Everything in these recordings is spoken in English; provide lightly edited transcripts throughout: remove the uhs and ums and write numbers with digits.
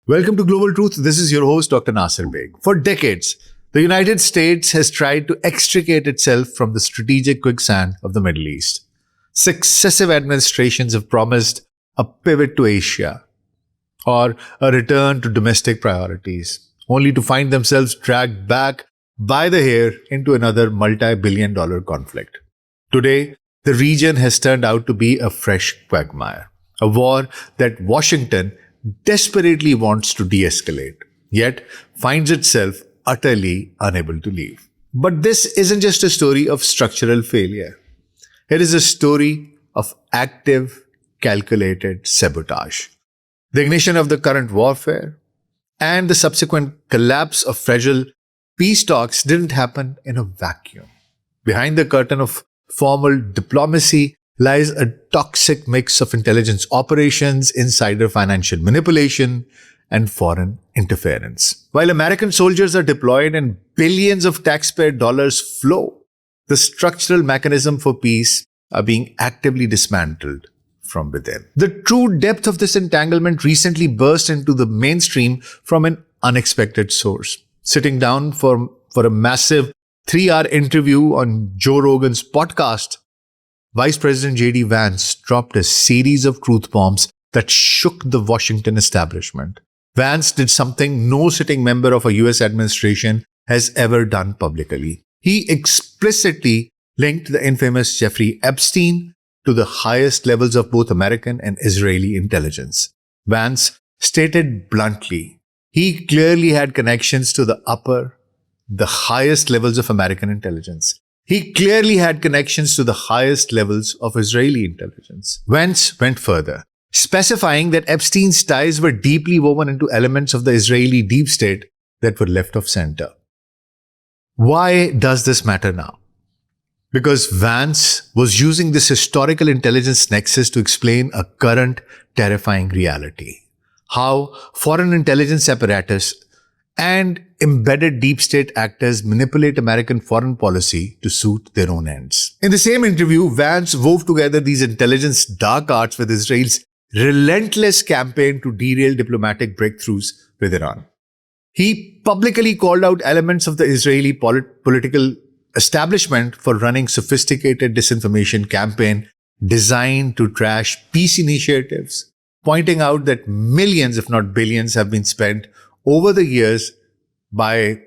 Welcome to Global Truth. This is your host, Dr. Nasir Baig. For decades, the United States has tried to extricate itself from the strategic quicksand of the Middle East. Successive administrations have promised a pivot to Asia or a return to domestic priorities, only to find themselves dragged back by the hair into another multi-billion-dollar conflict. Today, the region has turned out to be a fresh quagmire, a war that Washington desperately wants to de-escalate, yet finds itself utterly unable to leave. But this isn't just a story of structural failure. It is a story of active, calculated sabotage. The ignition of the current warfare and the subsequent collapse of fragile peace talks didn't happen in a vacuum. Behind the curtain of formal diplomacy lies a toxic mix of intelligence operations, insider financial manipulation, and foreign interference. While American soldiers are deployed and billions of taxpayer dollars flow, the structural mechanism for peace are being actively dismantled from within. The true depth of this entanglement recently burst into the mainstream from an unexpected source. Sitting down for a massive 3-hour interview on Joe Rogan's podcast, Vice President JD Vance dropped a series of truth bombs that shook the Washington establishment. Vance did something no sitting member of a US administration has ever done publicly. He explicitly linked the infamous Jeffrey Epstein to the highest levels of both American and Israeli intelligence. Vance stated bluntly, he clearly had connections to the highest levels of American intelligence. He clearly had connections to the highest levels of Israeli intelligence. Vance went further, specifying that Epstein's ties were deeply woven into elements of the Israeli deep state that were left of center. Why does this matter now? Because Vance was using this historical intelligence nexus to explain a current terrifying reality. How foreign intelligence apparatus and embedded deep state actors manipulate American foreign policy to suit their own ends. In the same interview, Vance wove together these intelligence dark arts with Israel's relentless campaign to derail diplomatic breakthroughs with Iran. He publicly called out elements of the Israeli political establishment for running sophisticated disinformation campaign designed to trash peace initiatives, pointing out that millions, if not billions, have been spent over the years by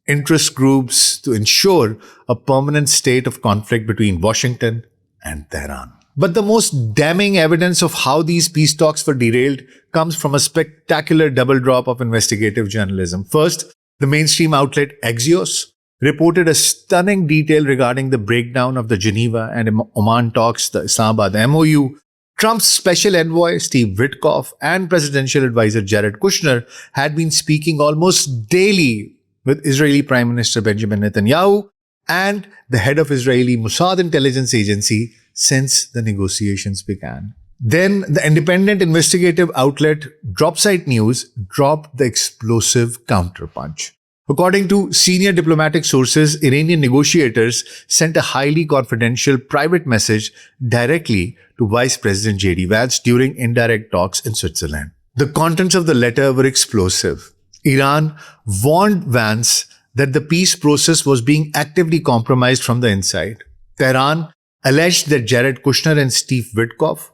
interest groups to ensure a permanent state of conflict between Washington and Tehran. But the most damning evidence of how these peace talks were derailed comes from a spectacular double drop of investigative journalism. First, the mainstream outlet Axios reported a stunning detail regarding the breakdown of the Geneva and Oman talks, the Islamabad MOU. Trump's special envoy, Steve Witkoff, and presidential advisor Jared Kushner had been speaking almost daily with Israeli Prime Minister Benjamin Netanyahu and the head of Israeli Mossad intelligence agency since the negotiations began. Then the independent investigative outlet Dropsite News dropped the explosive counterpunch. According to senior diplomatic sources, Iranian negotiators sent a highly confidential private message directly to Vice President JD Vance during indirect talks in Switzerland. The contents of the letter were explosive. Iran warned Vance that the peace process was being actively compromised from the inside. Tehran alleged that Jared Kushner and Steve Witkoff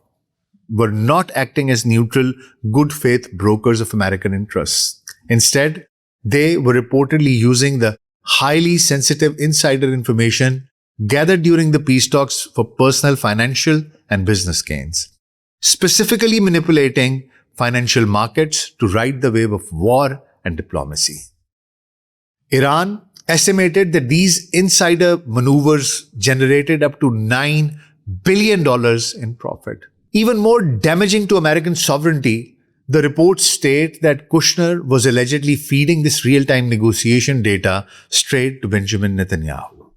were not acting as neutral, good faith brokers of American interests. Instead, they were reportedly using the highly sensitive insider information gathered during the peace talks for personal financial and business gains, specifically manipulating financial markets to ride the wave of war and diplomacy. Iran estimated that these insider maneuvers generated up to $9 billion in profit. Even more damaging to American sovereignty, the reports state that Kushner was allegedly feeding this real-time negotiation data straight to Benjamin Netanyahu.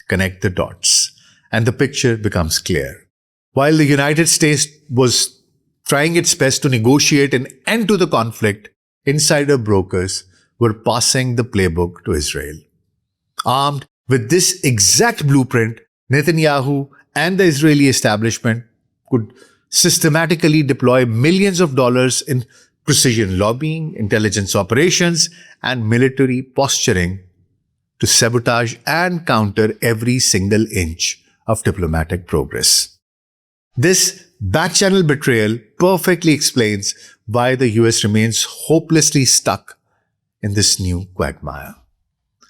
Connect the dots, and the picture becomes clear. While the United States was trying its best to negotiate an end to the conflict, insider brokers were passing the playbook to Israel. Armed with this exact blueprint, Netanyahu and the Israeli establishment could systematically deploy millions of dollars in precision lobbying, intelligence operations, and military posturing to sabotage and counter every single inch of diplomatic progress. This backchannel betrayal perfectly explains why the US remains hopelessly stuck in this new quagmire.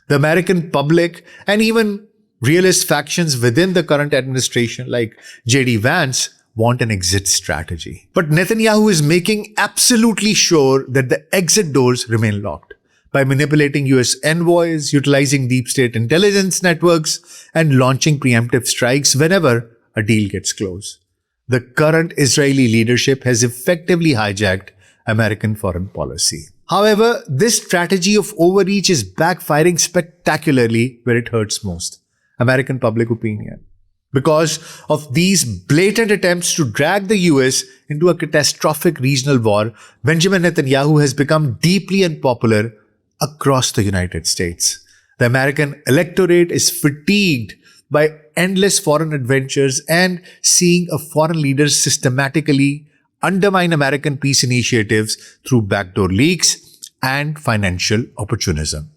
The American public and even realist factions within the current administration, like JD Vance, want an exit strategy. But Netanyahu is making absolutely sure that the exit doors remain locked by manipulating US envoys, utilizing deep state intelligence networks, and launching preemptive strikes whenever a deal gets close. The current Israeli leadership has effectively hijacked American foreign policy. However, this strategy of overreach is backfiring spectacularly where it hurts most: American public opinion. Because of these blatant attempts to drag the US into a catastrophic regional war, Benjamin Netanyahu has become deeply unpopular across the United States. The American electorate is fatigued by endless foreign adventures and seeing a foreign leader systematically undermine American peace initiatives through backdoor leaks and financial opportunism.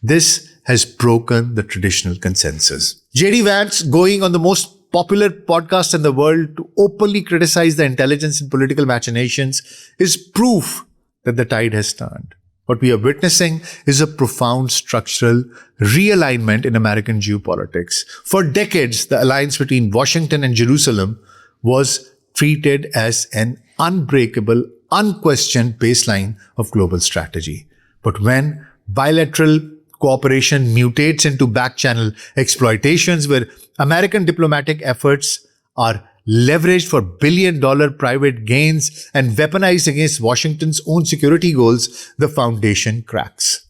This has broken the traditional consensus. JD Vance, going on the most popular podcast in the world to openly criticize the intelligence and political machinations, is proof that the tide has turned. What we are witnessing is a profound structural realignment in American geopolitics. For decades, the alliance between Washington and Jerusalem was treated as an unbreakable, unquestioned baseline of global strategy. But when bilateral cooperation mutates into backchannel exploitations where American diplomatic efforts are leveraged for billion-dollar private gains and weaponized against Washington's own security goals, the foundation cracks.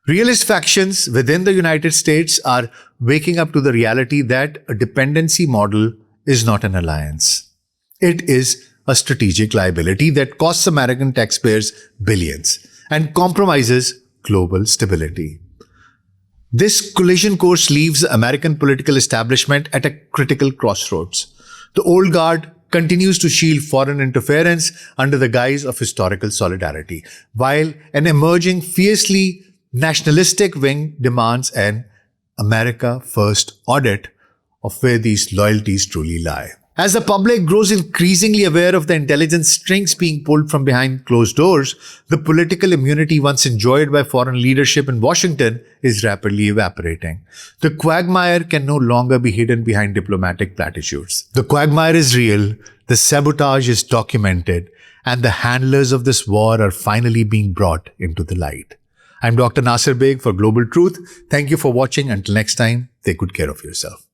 Realist factions within the United States are waking up to the reality that a dependency model is not an alliance. It is a strategic liability that costs American taxpayers billions and compromises global stability. This collision course leaves the American political establishment at a critical crossroads. The old guard continues to shield foreign interference under the guise of historical solidarity, while an emerging fiercely nationalistic wing demands an America First audit of where these loyalties truly lie. As the public grows increasingly aware of the intelligence strings being pulled from behind closed doors, the political immunity once enjoyed by foreign leadership in Washington is rapidly evaporating. The quagmire can no longer be hidden behind diplomatic platitudes. The quagmire is real, the sabotage is documented, and the handlers of this war are finally being brought into the light. I'm Dr. Nasir Baig for Global Truth. Thank you for watching. Until next time, take good care of yourself.